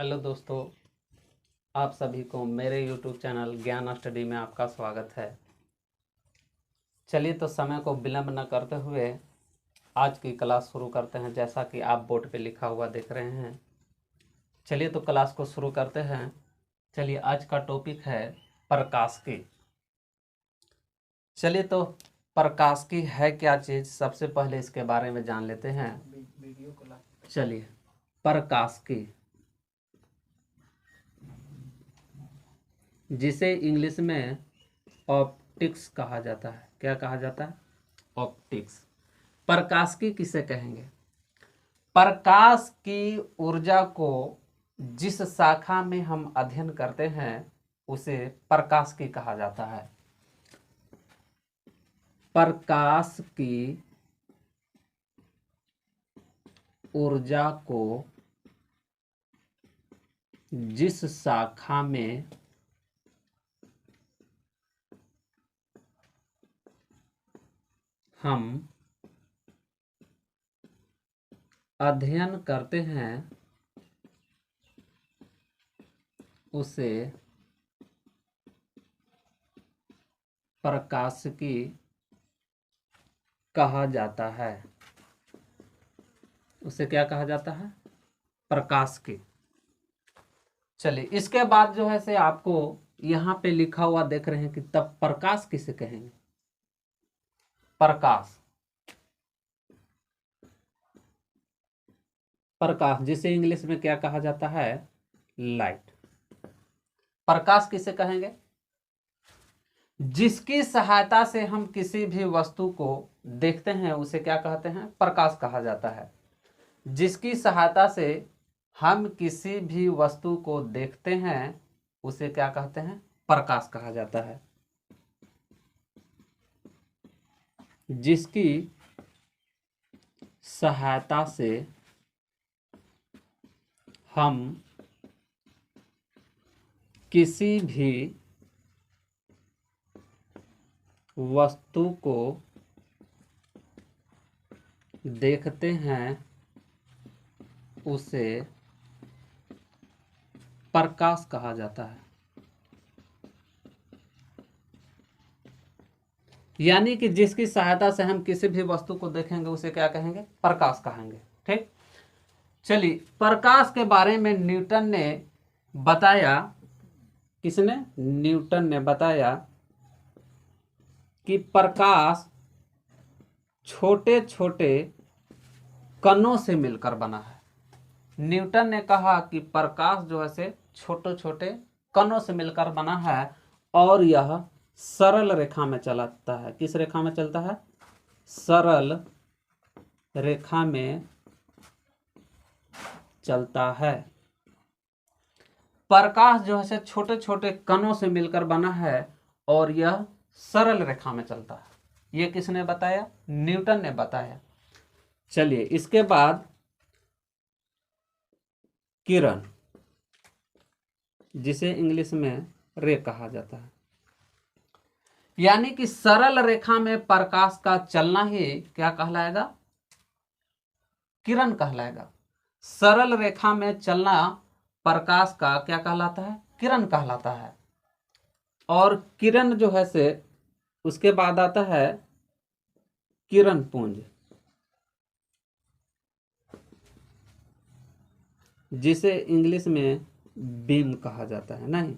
Hello दोस्तों, आप सभी को मेरे YouTube चैनल ज्ञान स्टडी में आपका स्वागत है। चलिए तो समय को विलंब न करते हुए आज की क्लास शुरू करते हैं। जैसा कि आप बोर्ड पे लिखा हुआ देख रहे हैं, चलिए तो क्लास को शुरू करते हैं। चलिए, आज का टॉपिक है प्रकाशिकी। चलिए तो प्रकाशिकी है क्या चीज़, सबसे पहले इसके बारे में जान लेते हैं। चलिए, प्रकाशिकी जिसे इंग्लिश में ऑप्टिक्स कहा जाता है। क्या कहा जाता है? ऑप्टिक्स। प्रकाशिकी किसे कहेंगे? प्रकाश की ऊर्जा को जिस शाखा में हम अध्ययन करते हैं उसे प्रकाशिकी कहा जाता है। प्रकाश की ऊर्जा को जिस शाखा में हम अध्ययन करते हैं उसे प्रकाशिकी कहा जाता है। उसे क्या कहा जाता है? प्रकाशिकी। चलिए, इसके बाद जो है से आपको यहाँ पे लिखा हुआ देख रहे हैं कि तब प्रकाश किसे कहेंगे? प्रकाश, प्रकाश जिसे इंग्लिश में क्या कहा जाता है? लाइट। प्रकाश किसे कहेंगे? जिसकी सहायता से हम किसी भी वस्तु को देखते हैं उसे क्या कहते हैं? प्रकाश कहा जाता है। जिसकी सहायता से हम किसी भी वस्तु को देखते हैं उसे क्या कहते हैं? प्रकाश कहा जाता है। जिसकी सहायता से हम किसी भी वस्तु को देखते हैं उसे प्रकाश कहा जाता है। यानी कि जिसकी सहायता से हम किसी भी वस्तु को देखेंगे उसे क्या कहेंगे? प्रकाश कहेंगे। ठीक। चलिए, प्रकाश के बारे में न्यूटन ने बताया। किसने? न्यूटन ने बताया कि प्रकाश छोटे छोटे कणों से मिलकर बना है। न्यूटन ने कहा कि प्रकाश जो है से छोटे छोटे कणों से मिलकर बना है और यह सरल रेखा में चलता है। किस रेखा में चलता है? सरल रेखा में चलता है। प्रकाश जो है से छोटे छोटे कणों से मिलकर बना है और यह सरल रेखा में चलता है। यह किसने बताया? न्यूटन ने बताया। चलिए, इसके बाद किरण जिसे इंग्लिश में रे कहा जाता है। यानी कि सरल रेखा में प्रकाश का चलना ही क्या कहलाएगा? किरण कहलाएगा। सरल रेखा में चलना प्रकाश का क्या कहलाता है? किरण कहलाता है। और किरण जो है से उसके बाद आता है किरण पुंज, जिसे इंग्लिश में बीम कहा जाता है। नहीं,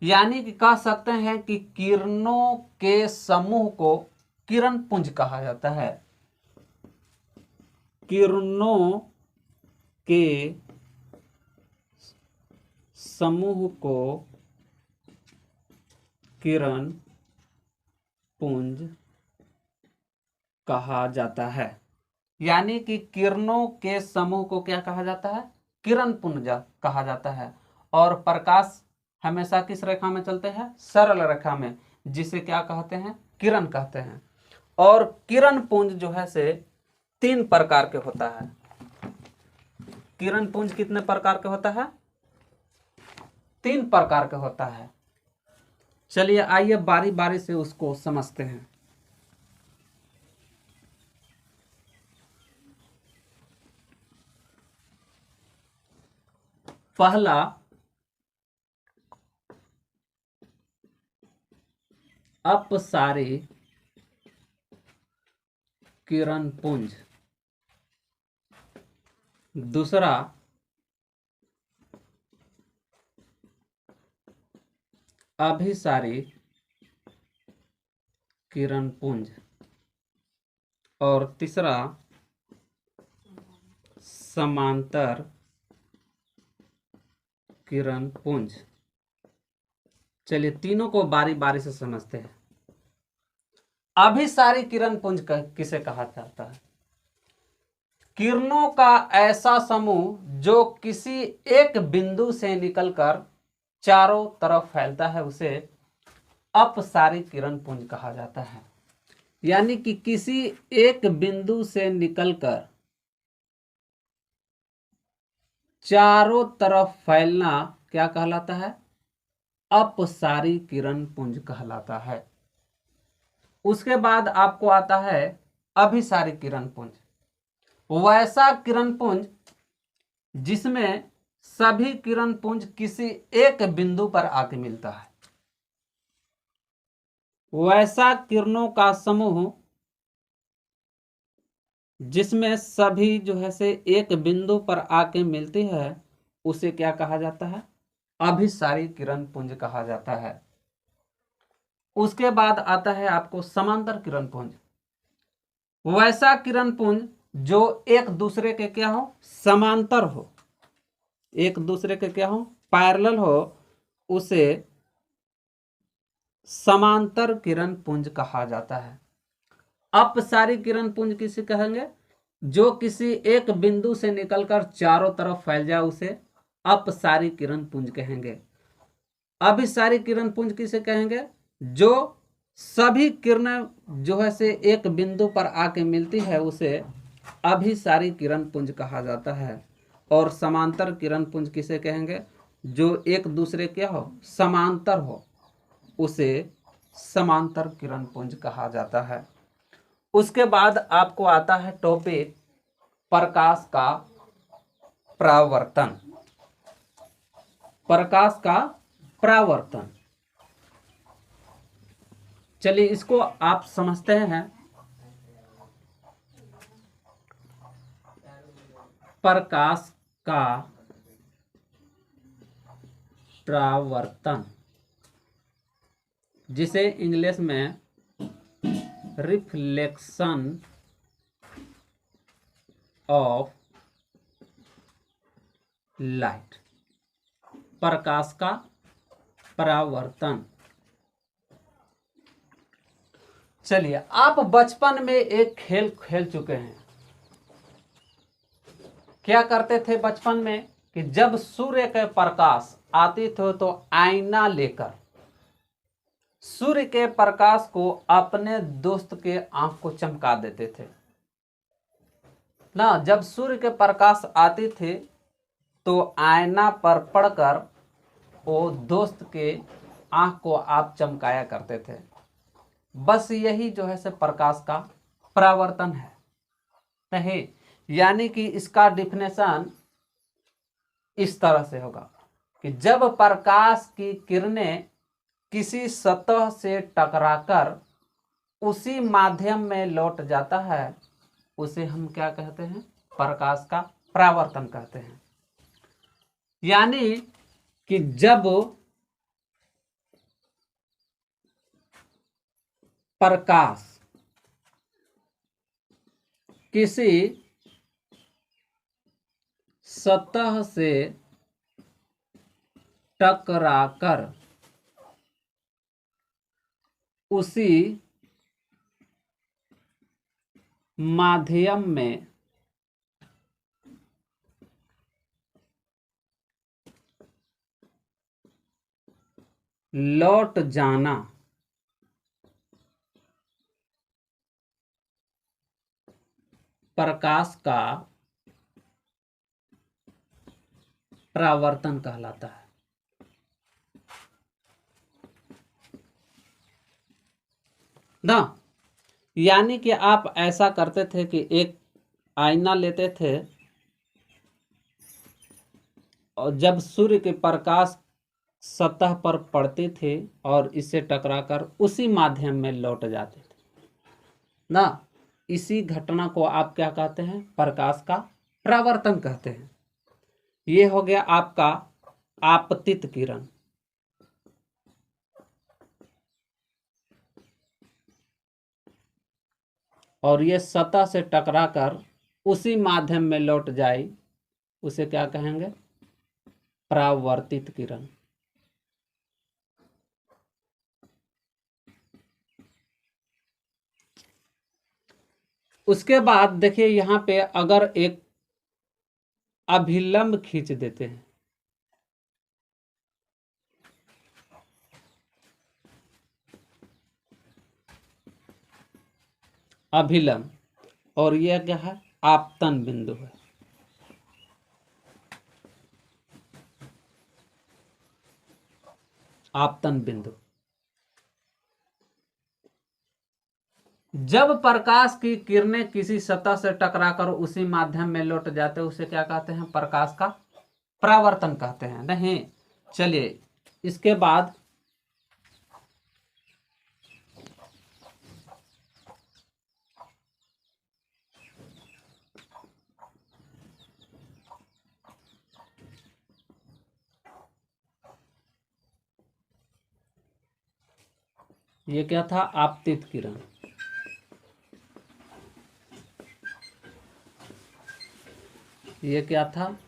यानी कि कह सकते हैं कि किरणों के समूह को किरण पुंज कहा जाता है। किरणों के समूह को किरण पुंज कहा जाता है। यानी कि किरणों के समूह को क्या कहा जाता है? किरण पुंज कहा जाता है। और प्रकाश हमेशा किस रेखा में चलते हैं? सरल रेखा में, जिसे क्या कहते हैं? किरण कहते हैं। और किरण पुंज जो है से 3 प्रकार के होता है। किरण पुंज कितने प्रकार के होता है? 3 प्रकार के होता है। चलिए, आइए बारी बारी से उसको समझते हैं। पहला अपसारी किरण पुंज, दूसरा अभिसारी किरण पुंज, और तीसरा समांतर किरण पुंज। चलिए तीनों को बारी बारी से समझते हैं। अभिसारी किरण पुंज किसे कहा जाता है? किरणों का ऐसा समूह जो किसी एक बिंदु से निकलकर चारों तरफ फैलता है, उसे अपसारी किरण पुंज कहा जाता है। यानी कि किसी एक बिंदु से निकलकर चारों तरफ फैलना क्या कहलाता है? अपसारी किरण पुंज कहलाता है। उसके बाद आपको आता है अभिसारी किरण पुंज। वैसा किरण पुंज जिसमें सभी किरण पुंज किसी एक बिंदु पर आके मिलता है। वैसा किरणों का समूह जिसमें सभी जो है से एक बिंदु पर आके मिलती है, उसे क्या कहा जाता है? अभिसारी किरण पुंज कहा जाता है। उसके बाद आता है आपको समांतर किरण पुंज। वैसा किरण पुंज जो एक दूसरे के क्या हो? समांतर हो, एक दूसरे के क्या हो? पैरेलल हो, उसे समांतर किरण पुंज कहा जाता है। अपसारी किरण पुंज किसे कहेंगे? जो किसी एक बिंदु से निकलकर चारों तरफ फैल जाए, उसे अपसारी किरण पुंज कहेंगे। अभिसारी किरण पुंज किसे कहेंगे? जो सभी किरणें जो है से एक बिंदु पर आके मिलती है, उसे अभिसारी किरण पुंज कहा जाता है। और समांतर किरण पुंज किसे कहेंगे? जो एक दूसरे क्या हो? समांतर हो, उसे समांतर किरण पुंज कहा जाता है। उसके बाद आपको आता है टॉपिक प्रकाश का परावर्तन। प्रकाश का परावर्तन, चलिए इसको आप समझते हैं। प्रकाश का परावर्तन, जिसे इंग्लिश में रिफ्लेक्शन ऑफ लाइट, प्रकाश का परावर्तन। चलिए, आप बचपन में एक खेल खेल चुके हैं। क्या करते थे बचपन में कि जब सूर्य के प्रकाश आती थे तो आईना लेकर सूर्य के प्रकाश को अपने दोस्त के आंख को चमका देते थे ना। जब सूर्य के प्रकाश आती थी तो आईना पर पड़कर वो दोस्त के आंख को आप चमकाया करते थे। बस यही जो है से प्रकाश का परावर्तन है। नहीं, यानी कि इसका डिफिनेशन इस तरह से होगा कि जब प्रकाश की किरणें किसी सतह से टकराकर उसी माध्यम में लौट जाता है, उसे हम क्या कहते हैं? प्रकाश का परावर्तन कहते हैं। यानी कि जब प्रकाश किसी सतह से टकराकर उसी माध्यम में लौट जाना प्रकाश का परावर्तन कहलाता है। ना, यानी कि आप ऐसा करते थे कि एक आईना लेते थे और जब सूर्य के प्रकाश सतह पर पड़ते थे और इससे टकराकर उसी माध्यम में लौट जाते थे ना, इसी घटना को आप क्या कहते हैं? प्रकाश का परावर्तन कहते हैं। ये हो गया आपका आपतित किरण। और ये सतह से टकराकर उसी माध्यम में लौट जाए, उसे क्या कहेंगे? परावर्तित किरण। उसके बाद देखिए यहां पे अगर एक अभिलंब खींच देते हैं, अभिलंब, और यह क्या है? आपतन बिंदु है। आपतन बिंदु। जब प्रकाश की किरणें किसी सतह से टकराकर उसी माध्यम में लौट जाते हैं, उसे क्या कहते हैं? प्रकाश का परावर्तन कहते हैं। नहीं, चलिए इसके बाद ये क्या था? आपतित किरण। ये क्या था?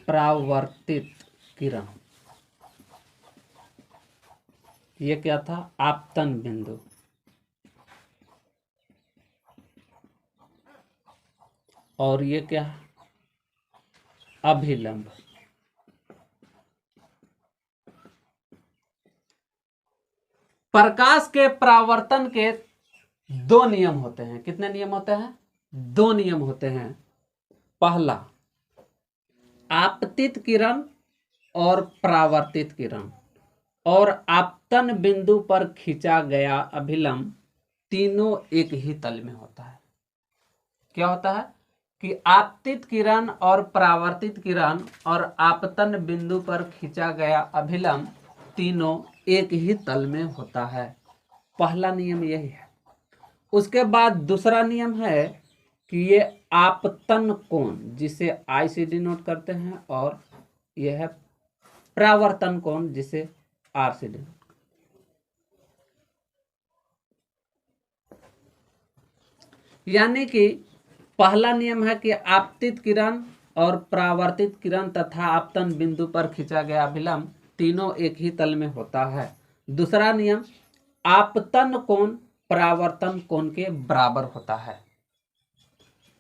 परावर्तित किरण। ये क्या था? आपतन बिंदु। और ये क्या है? अभिलंब। प्रकाश के परावर्तन के दो नियम होते हैं। कितने नियम होते हैं? दो नियम होते हैं। पहला, आपतित किरण और परावर्तित किरण, और आपतन बिंदु पर खींचा गया अभिलंब, तीनों एक ही तल में होता है। क्या होता है कि आपतित किरण और परावर्तित किरण और आपतन बिंदु पर खींचा गया अभिलंब तीनों एक ही तल में होता है। पहला नियम यही है। उसके बाद दूसरा नियम है कि ये आपतन कोण, जिसे आई से डिनोट करते हैं, और यह है परावर्तन कोण, जिसे आर से डिनोट। यानी कि पहला नियम है कि आपतित किरण और परावर्तित किरण तथा आपतन बिंदु पर खींचा गया अभिलंब तीनों एक ही तल में होता है। दूसरा नियम, आपतन कोण परावर्तन कोण के बराबर होता है।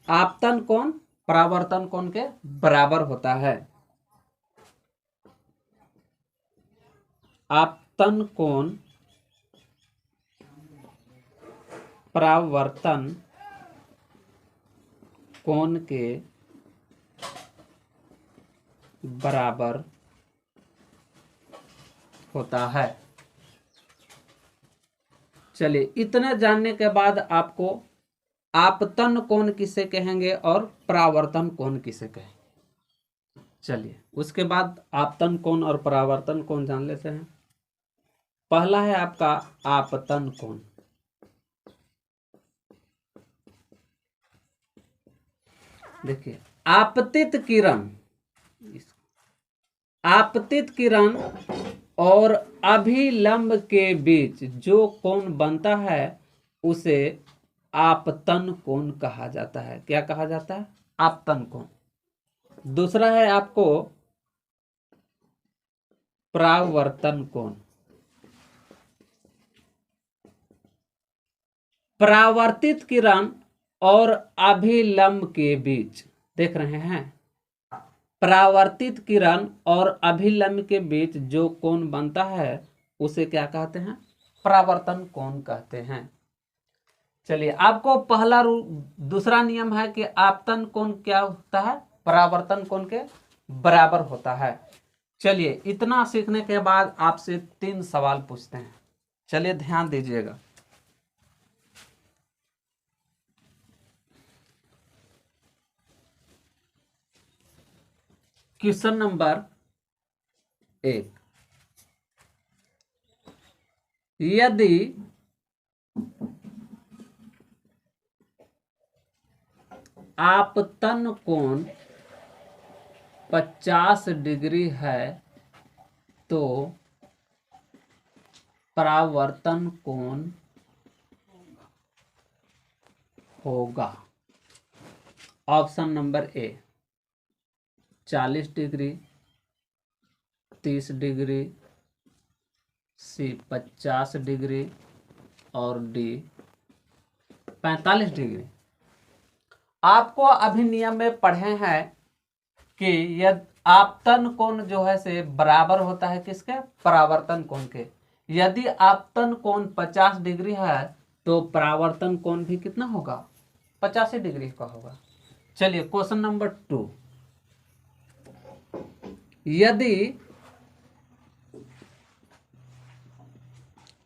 आपतन कोण परावर्तन कोण के बराबर होता है। आपतन कोण परावर्तन कोण के बराबर होता है। चलिए, इतना जानने के बाद आपको आपतन कोण किसे कहेंगे और परावर्तन कोण किसे कहेंगे। चलिए, उसके बाद आपतन कोण और परावर्तन कोण जान लेते हैं। पहला है आपका आपतन कोण। देखिए, आपतित किरण और अभिलंब के बीच जो कोण बनता है उसे आपतन कोण कहा जाता है। क्या कहा जाता है? आपतन कोण। दूसरा है आपको परावर्तन कोण। परावर्तित किरण और अभिलंब के बीच, देख रहे हैं, परावर्तित किरण और अभिलंब के बीच जो कोण बनता है उसे क्या कहते हैं? परावर्तन कोण कहते हैं। चलिए, आपको पहला दूसरा नियम है कि आपतन कोण क्या होता है? परावर्तन कोण के बराबर होता है। चलिए, इतना सीखने के बाद आपसे 3 सवाल पूछते हैं। चलिए ध्यान दीजिएगा। क्वेश्चन नंबर 1, यदि आपतन कोण 50 डिग्री है तो परावर्तन कोण होगा। Option number A 40 degree, 30 degree, C 50 degree और डी 45 डिग्री। आपको अभी नियम में पढ़े हैं कि यदि आपतन कोण जो है से बराबर होता है किसके, परावर्तन कोण के। यदि आपतन कोण 50 डिग्री है तो परावर्तन कोण भी कितना होगा, 85 डिग्री का होगा। चलिए क्वेश्चन नंबर 2, यदि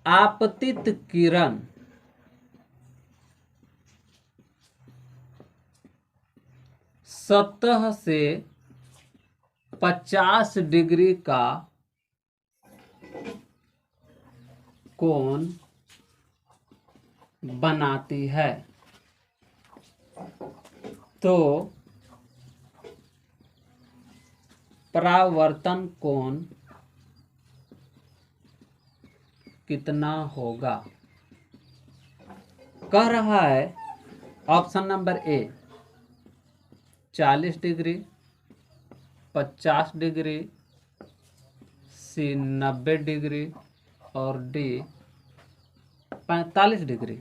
आपतित किरण सतह से 50 डिग्री का कोण बनाती है तो परावर्तन कोण कितना होगा। कह रहा है option number A 40 degree, 50 degree, C 90 degree और डी 45 डिग्री।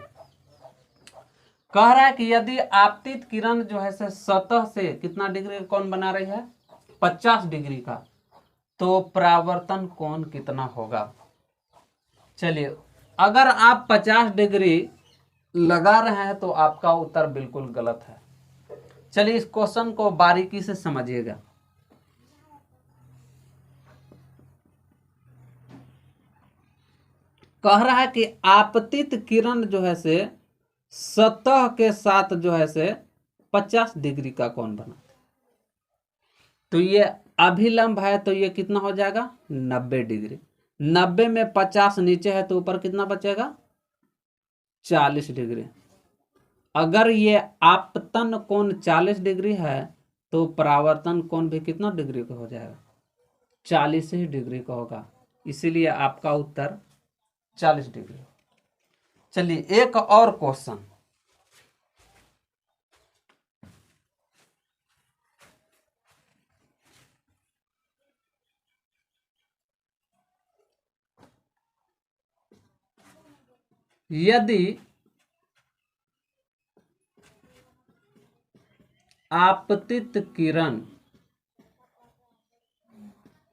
कह रहा है कि यदि आपतित किरण जो है सतह से कितना डिग्री का कोण बना रही है, 50 डिग्री का, तो परावर्तन कोण कितना होगा। चलिए अगर आप 50 डिग्री लगा रहे हैं तो आपका उत्तर बिल्कुल गलत है। चलिए इस क्वेश्चन को बारीकी से समझिएगा। कह रहा है कि आपतित किरण जो है से सतह के साथ जो है से 50 डिग्री का कोण बनाते, तो ये अभिलंब है तो ये कितना हो जाएगा, 90 डिग्री। 90 में 50 नीचे है तो ऊपर कितना बचेगा, 40 डिग्री। अगर ये आपतन कोण 40 डिग्री है तो परावर्तन कोण भी कितना डिग्री का हो जाएगा, 40 ही डिग्री का होगा। इसीलिए आपका उत्तर 40 डिग्री। चलिए एक और क्वेश्चन, यदि आपतित किरण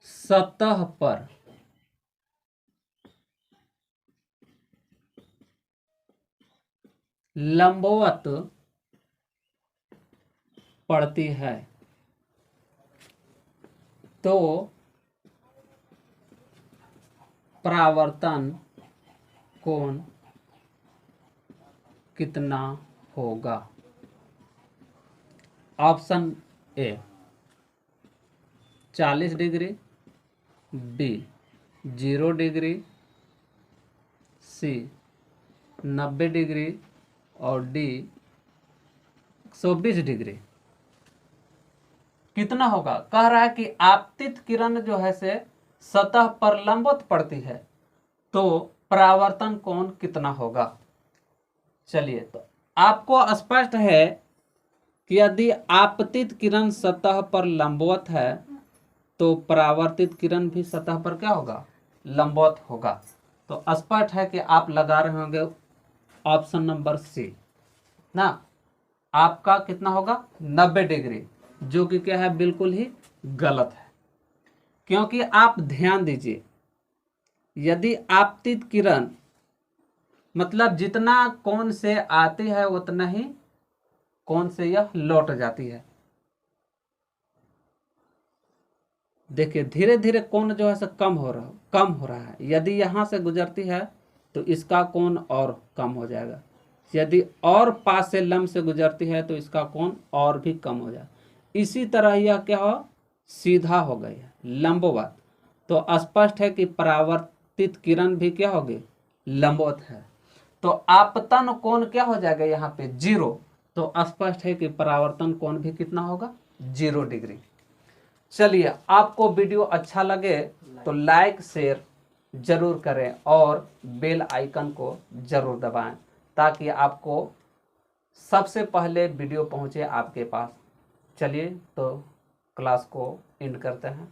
सतह पर लंबवत पड़ती है तो परावर्तन कोण कितना होगा। Option A 40 degree, B 0 degree, C 90 degree और डी 120 डिग्री। कितना होगा, कह रहा है कि आपतित किरण जो है से सतह पर लंबवत पड़ती है तो परावर्तन कोण कितना होगा। चलिए तो आपको स्पष्ट है कि यदि आपतित किरण सतह पर लंबवत है तो परावर्तित किरण भी सतह पर क्या होगा, लंबवत होगा। तो स्पष्ट है कि आप लगा रहे होंगे ऑप्शन नंबर सी ना। आपका कितना होगा, 90 डिग्री, जो कि क्या है, बिल्कुल ही गलत है। क्योंकि आप ध्यान दीजिए, यदि आपतित किरण मतलब जितना कोण से आती है उतना ही कोण से यह लौट जाती है। देखिए धीरे धीरे कोण जो है कम हो रहा है। यदि यहाँ से गुजरती है तो इसका कोण और कम हो जाएगा। यदि और पास से लंब से गुजरती है तो इसका कोण और भी कम हो जाएगा। इसी तरह यह क्या हो, सीधा हो गई है, लंबवत। तो स्पष्ट है कि परावर्तित किरण भी क्या होगी, लंबवत है। तो आपतन कोण क्या हो जाएगा यहाँ पे 0। तो स्पष्ट है कि परावर्तन कोण भी कितना होगा, 0 डिग्री। चलिए, आपको वीडियो अच्छा लगे तो लाइक शेयर जरूर करें और बेल आइकन को जरूर दबाएं, ताकि आपको सबसे पहले वीडियो पहुंचे आपके पास। चलिए तो क्लास को एंड करते हैं।